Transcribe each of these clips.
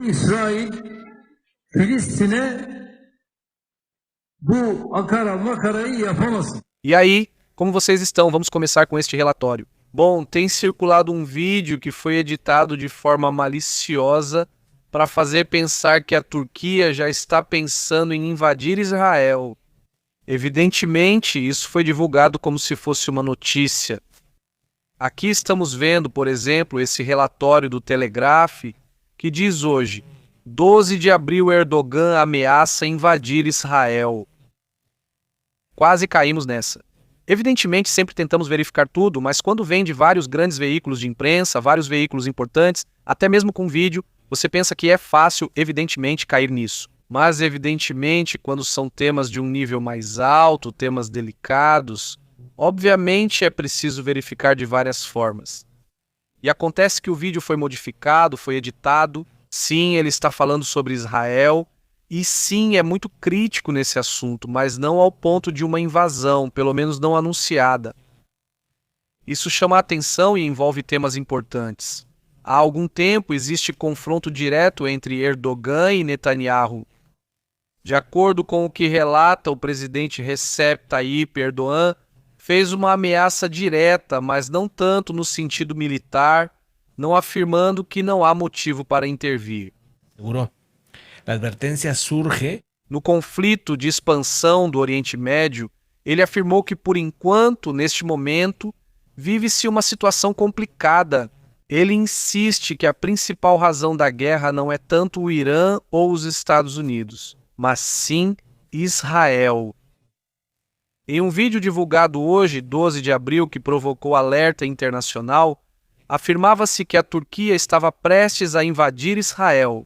İsrail Filistin'e bu akara makarayı yapamaz. E aí, como vocês estão? Vamos começar com este relatório. Bom, tem circulado um vídeo que foi editado de forma maliciosa para fazer pensar que a Turquia já está pensando em invadir Israel. Evidentemente, isso foi divulgado como se fosse uma notícia. Aqui estamos vendo, por exemplo, esse relatório do Telegraph que diz hoje: 12 de abril, Erdogan ameaça invadir Israel. Quase caímos nessa. Evidentemente, sempre tentamos verificar tudo, mas quando vem de vários grandes veículos de imprensa, vários veículos importantes, até mesmo com vídeo, você pensa que é fácil, evidentemente, cair nisso. Mas, evidentemente, quando são temas de um nível mais alto, temas delicados, obviamente é preciso verificar de várias formas. E acontece que o vídeo foi modificado, foi editado. Sim, ele está falando sobre Israel. E sim, é muito crítico nesse assunto, mas não ao ponto de uma invasão, pelo menos não anunciada. Isso chama a atenção e envolve temas importantes. Há algum tempo existe confronto direto entre Erdogan e Netanyahu. De acordo com o que relata o presidente Recep Tayyip Erdogan, fez uma ameaça direta, mas não tanto no sentido militar, não afirmando que não há motivo para intervir. Seguro. La advertencia surge. No conflito de expansão do Oriente Médio, ele afirmou que, por enquanto, neste momento, vive-se uma situação complicada. Ele insiste que a principal razão da guerra não é tanto o Irã ou os Estados Unidos, mas sim Israel. Em um vídeo divulgado hoje, 12 de abril, que provocou alerta internacional, afirmava-se que a Turquia estava prestes a invadir Israel.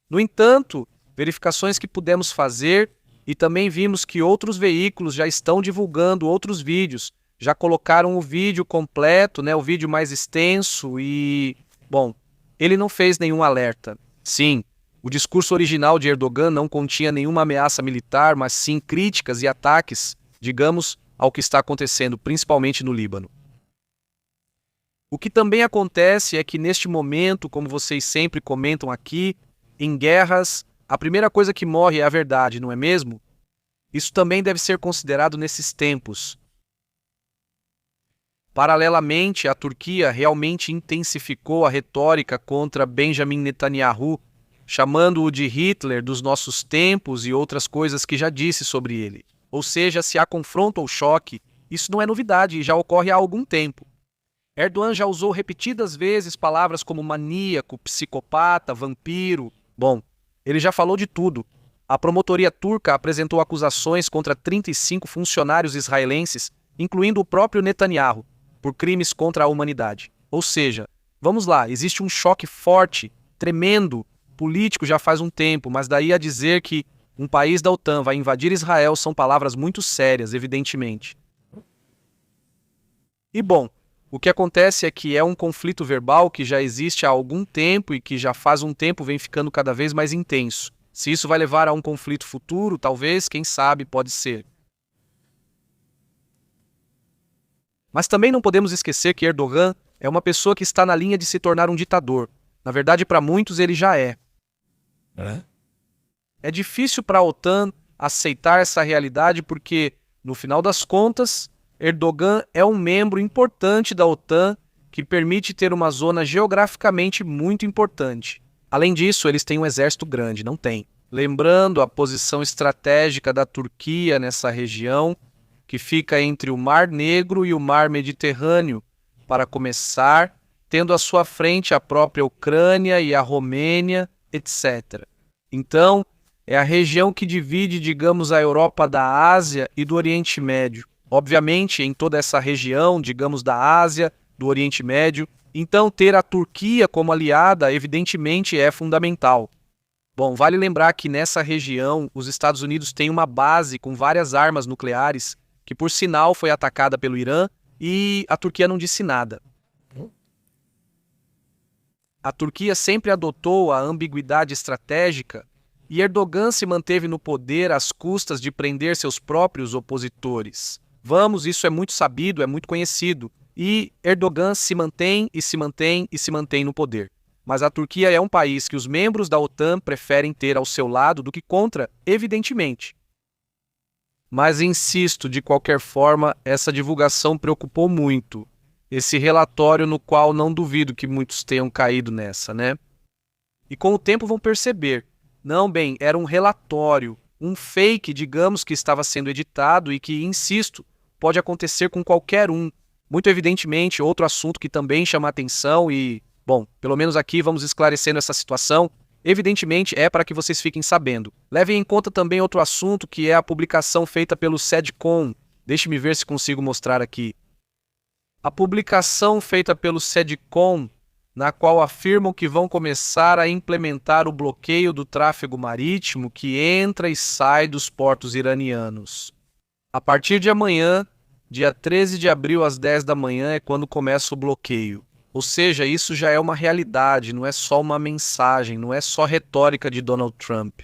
No entanto, verificações que pudemos fazer e também vimos que outros veículos já estão divulgando outros vídeos, já colocaram o vídeo completo, o vídeo mais extenso e... Bom, ele não fez nenhum alerta. Sim, o discurso original de Erdogan não continha nenhuma ameaça militar, mas sim críticas e ataques, digamos, ao que está acontecendo, principalmente no Líbano. O que também acontece é que neste momento, como vocês sempre comentam aqui, em guerras, a primeira coisa que morre é a verdade, não é mesmo? Isso também deve ser considerado nesses tempos. Paralelamente, a Turquia realmente intensificou a retórica contra Benjamin Netanyahu, chamando-o de Hitler dos nossos tempos e outras coisas que já disse sobre ele. Ou seja, se há confronto ou choque, isso não é novidade e já ocorre há algum tempo. Erdogan já usou repetidas vezes palavras como maníaco, psicopata, vampiro. Bom, ele já falou de tudo. A promotoria turca apresentou acusações contra 35 funcionários israelenses, incluindo o próprio Netanyahu, por crimes contra a humanidade. Ou seja, vamos lá, existe um choque forte, tremendo, político já faz um tempo, mas daí a dizer que um país da OTAN vai invadir Israel são palavras muito sérias, evidentemente. E bom, o que acontece é que é um conflito verbal que já existe há algum tempo e que já faz um tempo vem ficando cada vez mais intenso. Se isso vai levar a um conflito futuro, talvez, quem sabe, pode ser. Mas também não podemos esquecer que Erdogan é uma pessoa que está na linha de se tornar um ditador. Na verdade, para muitos ele já é. É difícil para a OTAN aceitar essa realidade porque, no final das contas, Erdogan é um membro importante da OTAN que permite ter uma zona geograficamente muito importante. Além disso, eles têm um exército grande, não tem. Lembrando a posição estratégica da Turquia nessa região, que fica entre o Mar Negro e o Mar Mediterrâneo, para começar, tendo à sua frente a própria Ucrânia e a Romênia, etc. Então, é a região que divide, digamos, a Europa da Ásia e do Oriente Médio. Obviamente, em toda essa região, digamos, da Ásia, do Oriente Médio, então ter a Turquia como aliada, evidentemente, é fundamental. Bom, vale lembrar que nessa região, os Estados Unidos têm uma base com várias armas nucleares, que por sinal foi atacada pelo Irã, e a Turquia não disse nada. A Turquia sempre adotou a ambiguidade estratégica e Erdogan se manteve no poder às custas de prender seus próprios opositores. Vamos, isso é muito sabido, é muito conhecido. E Erdogan se mantém e se mantém e se mantém no poder. mas a Turquia é um país que os membros da OTAN preferem ter ao seu lado do que contra, evidentemente. Mas insisto, de qualquer forma, essa divulgação preocupou muito. Esse relatório no qual não duvido que muitos tenham caído nessa, né? E com o tempo vão perceber. Não, bem, era um relatório, um fake, digamos, que estava sendo editado e que, insisto, pode acontecer com qualquer um. Muito evidentemente, outro assunto que também chama atenção e, bom, pelo menos aqui vamos esclarecendo essa situação. Evidentemente é para que vocês fiquem sabendo. Levem em conta também outro assunto que é a publicação feita pelo SEDCOM. Deixe-me ver se consigo mostrar aqui. A publicação feita pelo SEDCOM, na qual afirmam que vão começar a implementar o bloqueio do tráfego marítimo que entra e sai dos portos iranianos. A partir de amanhã, dia 13 de abril às 10 da manhã é quando começa o bloqueio. Ou seja, isso já é uma realidade, não é só uma mensagem, não é só retórica de Donald Trump,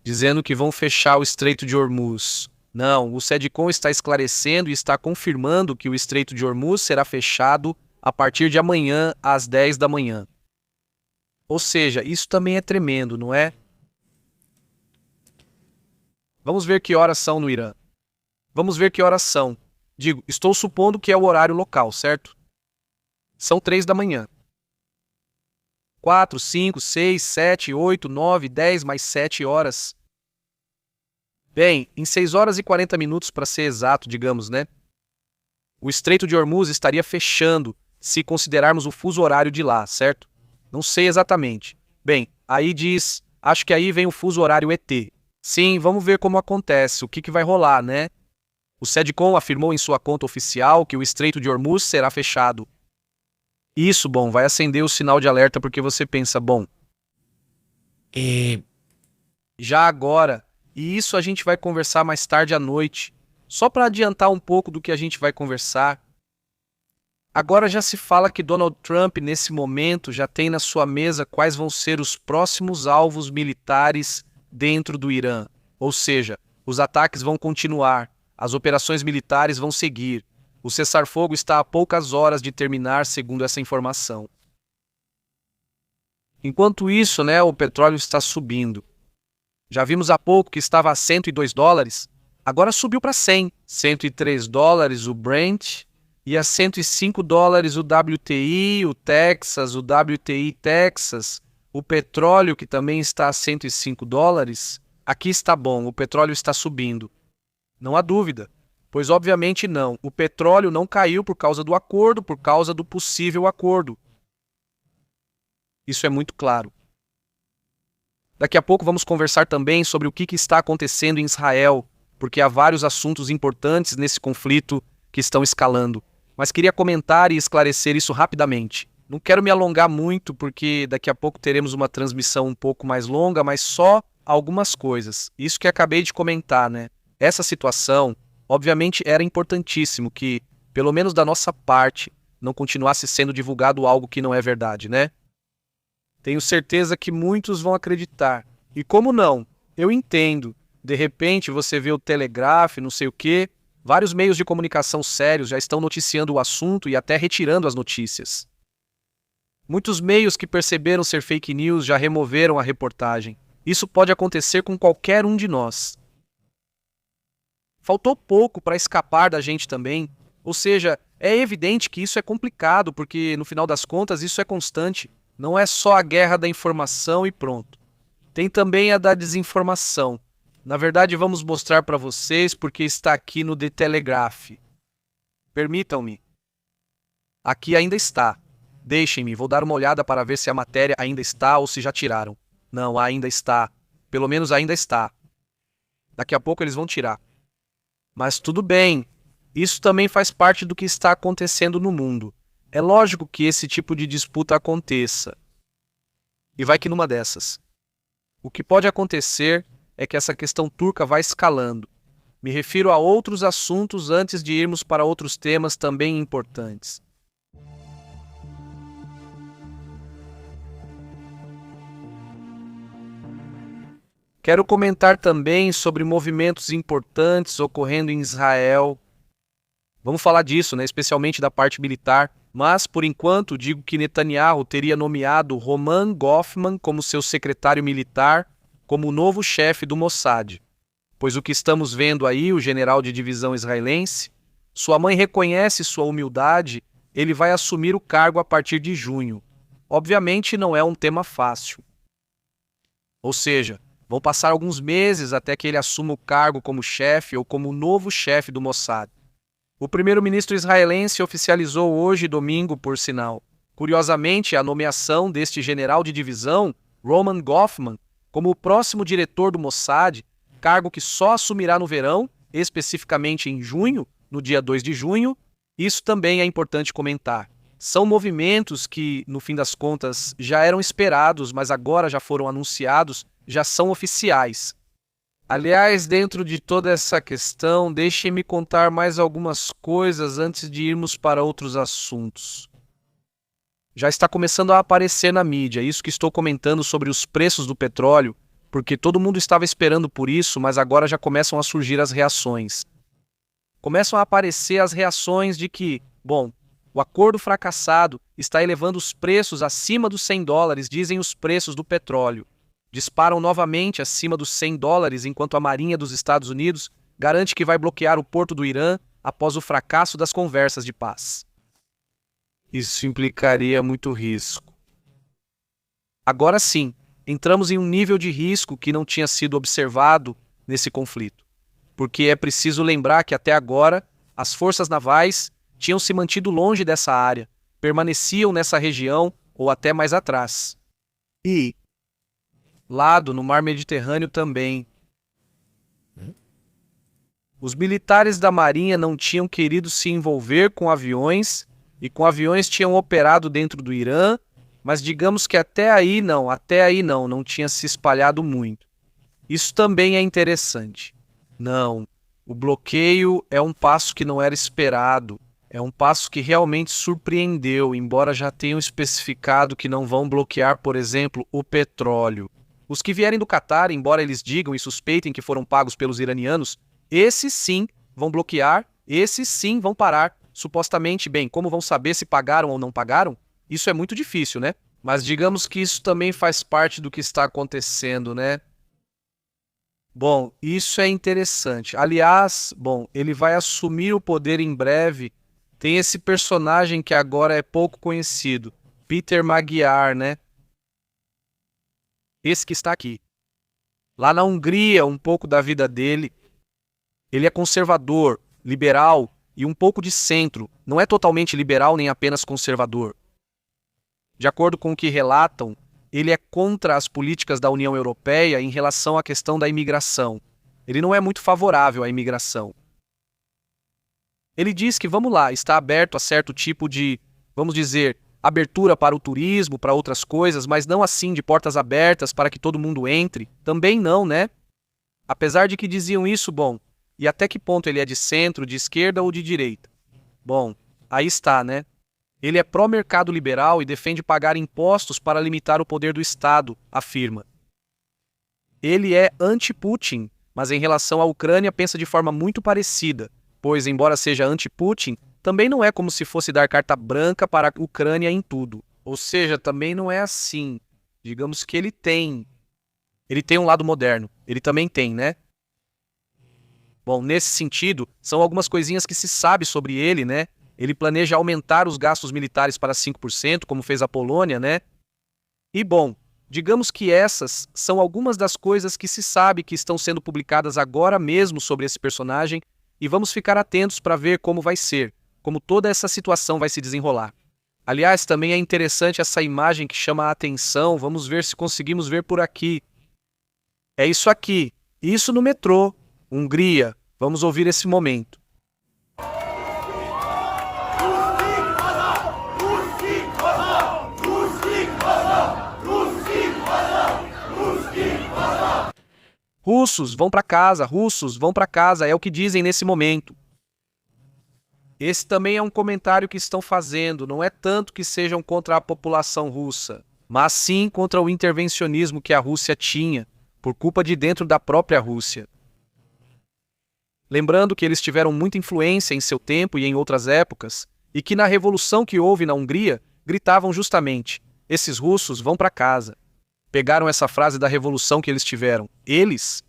dizendo que vão fechar o Estreito de Hormuz. Não, o SEDCOM está esclarecendo e está confirmando que o Estreito de Hormuz será fechado a partir de amanhã às 10 da manhã. Ou seja, isso também é tremendo, não é? Vamos ver que horas são no Irã. Vamos ver que horas são. Digo, estou supondo que é o horário local, certo? São 3 da manhã. 4, 5, 6, 7, 8, 9, 10 mais 7 horas. Bem, em 6 horas e 40 minutos para ser exato, digamos, né? O Estreito de Hormuz estaria fechando, se considerarmos o fuso horário de lá, certo? Não sei exatamente. Bem, aí diz, acho que aí vem o fuso horário ET. Sim, vamos ver como acontece, o que vai rolar, né? O SEDCOM afirmou em sua conta oficial que o Estreito de Hormuz será fechado. Isso, bom, vai acender o sinal de alerta porque você pensa, bom, já agora, e isso a gente vai conversar mais tarde à noite, só para adiantar um pouco do que a gente vai conversar. Agora já se fala que Donald Trump, nesse momento, já tem na sua mesa quais vão ser os próximos alvos militares dentro do Irã. Ou seja, os ataques vão continuar, as operações militares vão seguir. O cessar-fogo está a poucas horas de terminar, segundo essa informação. Enquanto isso, o petróleo está subindo. Já vimos há pouco que estava a $102, agora subiu para 100. $103 o Brent e a $105 o WTI, o Texas, o WTI Texas, o petróleo que também está a $105. Aqui está bom, o petróleo está subindo. Não há dúvida. Pois obviamente não, o petróleo não caiu por causa do acordo, por causa do possível acordo. Isso é muito claro. Daqui a pouco vamos conversar também sobre o que está acontecendo em Israel, porque há vários assuntos importantes nesse conflito que estão escalando. Mas queria comentar e esclarecer isso rapidamente. Não quero me alongar muito, porque daqui a pouco teremos uma transmissão um pouco mais longa, mas só algumas coisas. Isso que acabei de comentar, né? Essa situação... Obviamente era importantíssimo que, pelo menos da nossa parte, não continuasse sendo divulgado algo que não é verdade, né? Tenho certeza que muitos vão acreditar. E como não? Eu entendo. De repente você vê o Telegraph, não sei o quê, vários meios de comunicação sérios já estão noticiando o assunto e até retirando as notícias. Muitos meios que perceberam ser fake news já removeram a reportagem. Isso pode acontecer com qualquer um de nós. Faltou pouco para escapar da gente também. Ou seja, é evidente que isso é complicado, porque no final das contas isso é constante. Não é só a guerra da informação e pronto. Tem também a da desinformação. Na verdade, vamos mostrar para vocês porque está aqui no The Telegraph. Permitam-me. Aqui ainda está. Deixem-me, vou dar uma olhada para ver se a matéria ainda está ou se já tiraram. Não, ainda está. Pelo menos ainda está. Daqui a pouco eles vão tirar. Mas tudo bem, isso também faz parte do que está acontecendo no mundo. É lógico que esse tipo de disputa aconteça. E vai que numa dessas. O que pode acontecer é que essa questão turca vai escalando. Me refiro a outros assuntos antes de irmos para outros temas também importantes. Quero comentar também sobre movimentos importantes ocorrendo em Israel. Vamos falar disso, especialmente da parte militar, Mas, por enquanto, digo que Netanyahu teria nomeado Roman Goffman como seu secretário militar, como o novo chefe do Mossad. Pois o que estamos vendo aí, o general de divisão israelense, sua mãe reconhece sua humildade, ele vai assumir o cargo a partir de junho. Obviamente não é um tema fácil. Ou seja, vão passar alguns meses até que ele assuma o cargo como chefe ou como novo chefe do Mossad. O primeiro-ministro israelense oficializou hoje, domingo, por sinal, curiosamente, a nomeação deste general de divisão, Roman Goffman, como o próximo diretor do Mossad, cargo que só assumirá no verão, especificamente em junho, no dia 2 de junho. Isso também é importante comentar. São movimentos que, no fim das contas, já eram esperados, mas agora já foram anunciados, já são oficiais. Aliás, dentro de toda essa questão, deixem-me contar mais algumas coisas antes de irmos para outros assuntos. Já está começando a aparecer na mídia, isso que estou comentando sobre os preços do petróleo, porque todo mundo estava esperando por isso, mas agora já começam a surgir as reações. Começam a aparecer as reações de que, bom, o acordo fracassado está elevando os preços acima dos $100, dizem os preços do petróleo. Disparam novamente acima dos $100, enquanto a Marinha dos Estados Unidos garante que vai bloquear o porto do Irã após o fracasso das conversas de paz. Isso implicaria muito risco. Agora sim, entramos em um nível de risco que não tinha sido observado nesse conflito, porque é preciso lembrar que até agora as forças navais tinham se mantido longe dessa área, permaneciam nessa região ou até mais atrás. E lado no mar Mediterrâneo também. Os militares da Marinha não tinham querido se envolver com aviões e com aviões tinham operado dentro do Irã, mas digamos que até aí não tinha se espalhado muito. Isso também é interessante. Não, o bloqueio é um passo que não era esperado, é um passo que realmente surpreendeu, embora já tenham especificado que não vão bloquear, por exemplo, o petróleo. Os que vierem do Catar, embora eles digam e suspeitem que foram pagos pelos iranianos, esses sim vão bloquear, esses sim vão parar. Supostamente, bem, como vão saber se pagaram ou não pagaram? Isso é muito difícil, né? Mas digamos que isso também faz parte do que está acontecendo, né? Bom, isso é interessante. Aliás, bom, ele vai assumir o poder em breve. Tem esse personagem que agora é pouco conhecido, Peter Magyar, né? Esse que está aqui. Lá na Hungria, um pouco da vida dele. Ele é conservador, liberal e um pouco de centro. Não é totalmente liberal nem apenas conservador. De acordo com o que relatam, ele é contra as políticas da União Europeia em relação à questão da imigração. Ele não é muito favorável à imigração. Ele diz que, vamos lá, está aberto a certo tipo de, vamos dizer, abertura para o turismo, para outras coisas, mas não assim de portas abertas para que todo mundo entre. Também não, né? Apesar de que diziam isso, bom, e até que ponto ele é de centro, de esquerda ou de direita? Bom, aí está, né? Ele é pró-mercado liberal e defende pagar impostos para limitar o poder do Estado, afirma. Ele é anti-Putin, mas em relação à Ucrânia pensa de forma muito parecida, pois, embora seja anti-Putin, também não é como se fosse dar carta branca para a Ucrânia em tudo. Ou seja, também não é assim. Digamos que ele tem um lado moderno. Ele também tem, né? Bom, nesse sentido, são algumas coisinhas que se sabe sobre ele, né? Ele planeja aumentar os gastos militares para 5%, como fez a Polônia, né? E bom, digamos que essas são algumas das coisas que se sabe que estão sendo publicadas agora mesmo sobre esse personagem e vamos ficar atentos para ver como vai ser, como toda essa situação vai se desenrolar. Aliás, também é interessante essa imagem que chama a atenção, vamos ver se conseguimos ver por aqui. É isso aqui, isso no metrô, Hungria. Vamos ouvir esse momento. Russos, vão para casa, é o que dizem nesse momento. Esse também é um comentário que estão fazendo, não é tanto que sejam contra a população russa, mas sim contra o intervencionismo que a Rússia tinha, por culpa de dentro da própria Rússia. Lembrando que eles tiveram muita influência em seu tempo e em outras épocas, e que na revolução que houve na Hungria gritavam justamente: esses russos vão para casa. Pegaram essa frase da revolução que eles tiveram. Eles?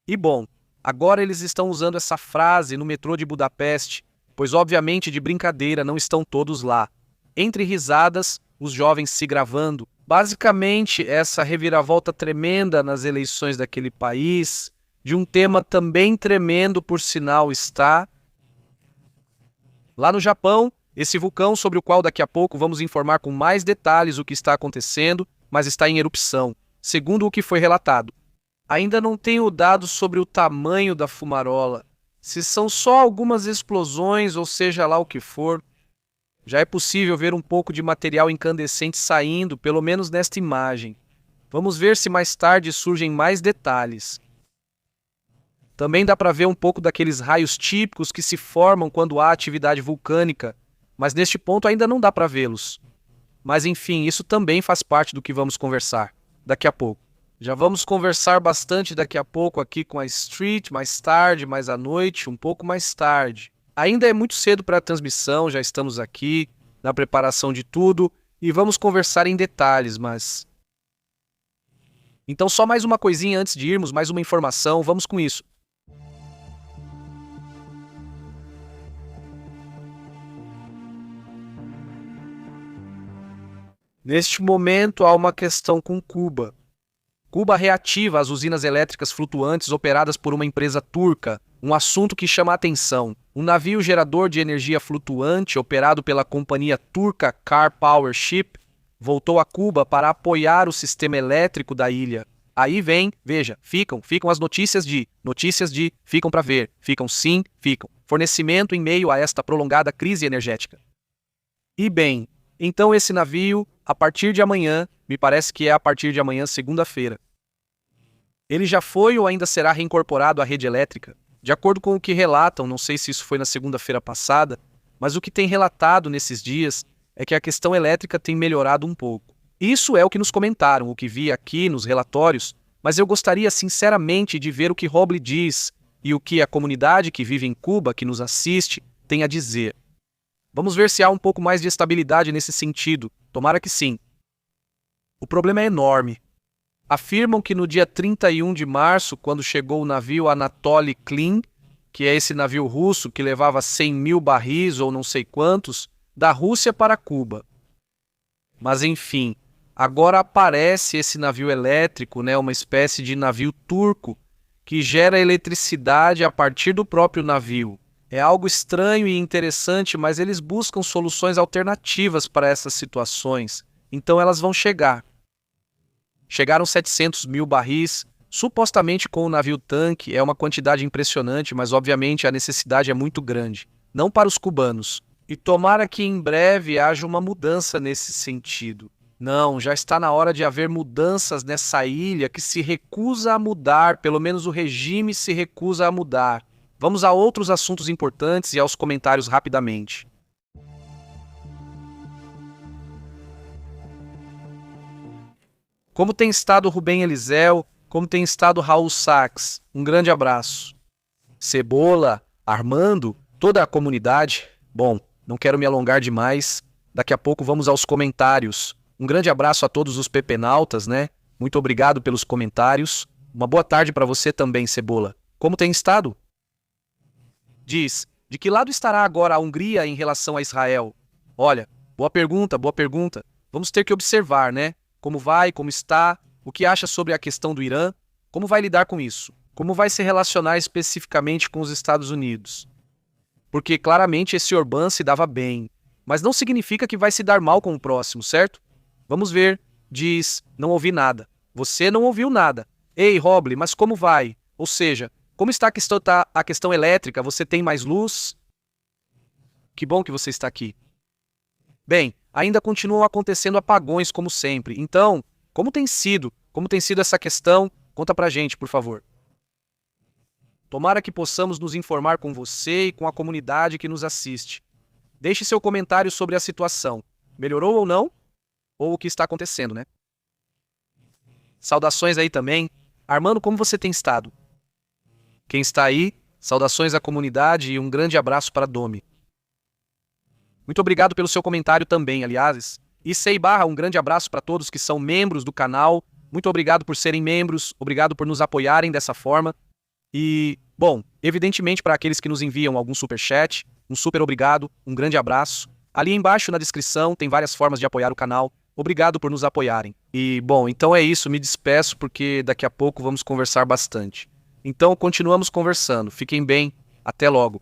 E bom, agora eles estão usando essa frase no metrô de Budapeste, pois obviamente de brincadeira não estão todos lá. Entre risadas, os jovens se gravando. Basicamente, essa reviravolta tremenda nas eleições daquele país, de um tema também tremendo, por sinal, está lá no Japão, esse vulcão sobre o qual daqui a pouco vamos informar com mais detalhes o que está acontecendo, mas está em erupção, segundo o que foi relatado. Ainda não tenho dados sobre o tamanho da fumarola, se são só algumas explosões ou seja lá o que for. Já é possível ver um pouco de material incandescente saindo, pelo menos nesta imagem. Vamos ver se mais tarde surgem mais detalhes. Também dá para ver um pouco daqueles raios típicos que se formam quando há atividade vulcânica, mas neste ponto ainda não dá para vê-los. Mas enfim, isso também faz parte do que vamos conversar daqui a pouco. Já vamos conversar bastante daqui a pouco aqui com a Street, mais tarde, mais à noite, um pouco mais tarde. Ainda é muito cedo para a transmissão, já estamos aqui na preparação de tudo e vamos conversar em detalhes, mas... Então só mais uma coisinha antes de irmos, mais uma informação, vamos com isso. Neste momento há uma questão com Cuba. Cuba reativa as usinas elétricas flutuantes operadas por uma empresa turca, um assunto que chama a atenção. Um navio gerador de energia flutuante operado pela companhia turca Car Power Ship voltou a Cuba para apoiar o sistema elétrico da ilha. Aí vem, veja, ficam as notícias de, ficam para ver, ficam, fornecimento em meio a esta prolongada crise energética. E bem, então esse navio, a partir de amanhã, me parece que é a partir de amanhã, segunda-feira, ele já foi ou ainda será reincorporado à rede elétrica? De acordo com o que relatam, não sei se isso foi na segunda-feira passada, mas o que tem relatado nesses dias é que a questão elétrica tem melhorado um pouco. Isso é o que nos comentaram, o que vi aqui nos relatórios, mas eu gostaria sinceramente de ver o que Roble diz e o que a comunidade que vive em Cuba, que nos assiste, tem a dizer. Vamos ver se há um pouco mais de estabilidade nesse sentido. Tomara que sim. O problema é enorme. Afirmam que no dia 31 de março, quando chegou o navio Anatoly Klin, que é esse navio russo que levava 100 mil barris ou não sei quantos, da Rússia para Cuba. Mas enfim, agora aparece esse navio elétrico, uma espécie de navio turco, que gera eletricidade a partir do próprio navio. É algo estranho e interessante, mas eles buscam soluções alternativas para essas situações. Então elas vão chegar. Chegaram 700 mil barris, supostamente com o navio-tanque, é uma quantidade impressionante, mas obviamente a necessidade é muito grande. Não para os cubanos. E tomara que em breve haja uma mudança nesse sentido. Não, já está na hora de haver mudanças nessa ilha que se recusa a mudar, pelo menos o regime se recusa a mudar. Vamos a outros assuntos importantes e aos comentários rapidamente. Como tem estado Rubem Eliseu? Como tem estado Raul Sachs? Um grande abraço. Cebola, Armando, toda a comunidade. Bom, não quero me alongar demais. Daqui a pouco vamos aos comentários. Um grande abraço a todos os pepenautas, Muito obrigado pelos comentários. Uma boa tarde para você também, Cebola. Como tem estado? Diz, de que lado estará agora a Hungria em relação a Israel? Olha, boa pergunta. Vamos ter que observar, Como vai, como está, o que acha sobre a questão do Irã, como vai lidar com isso, como vai se relacionar especificamente com os Estados Unidos. Porque claramente esse Orbán se dava bem, mas não significa que vai se dar mal com o próximo, certo? Vamos ver, diz, não ouvi nada. Você não ouviu nada. Ei, Roble, mas como vai? Ou seja, como está a questão elétrica? Você tem mais luz? Que bom que você está aqui. Bem, ainda continuam acontecendo apagões como sempre. Então, como tem sido essa questão? Conta pra gente, por favor. Tomara que possamos nos informar com você e com a comunidade que nos assiste. Deixe seu comentário sobre a situação. Melhorou ou não? Ou o que está acontecendo, Saudações aí também. Armando, como você tem estado? Quem está aí, saudações à comunidade e um grande abraço para Domi. Muito obrigado pelo seu comentário também, aliás. E Sei/, um grande abraço para todos que são membros do canal. Muito obrigado por serem membros, obrigado por nos apoiarem dessa forma. E, bom, evidentemente para aqueles que nos enviam algum superchat, um super obrigado, um grande abraço. Ali embaixo na descrição tem várias formas de apoiar o canal. Obrigado por nos apoiarem. E, bom, então é isso, me despeço porque daqui a pouco vamos conversar bastante. Então continuamos conversando. Fiquem bem, até logo.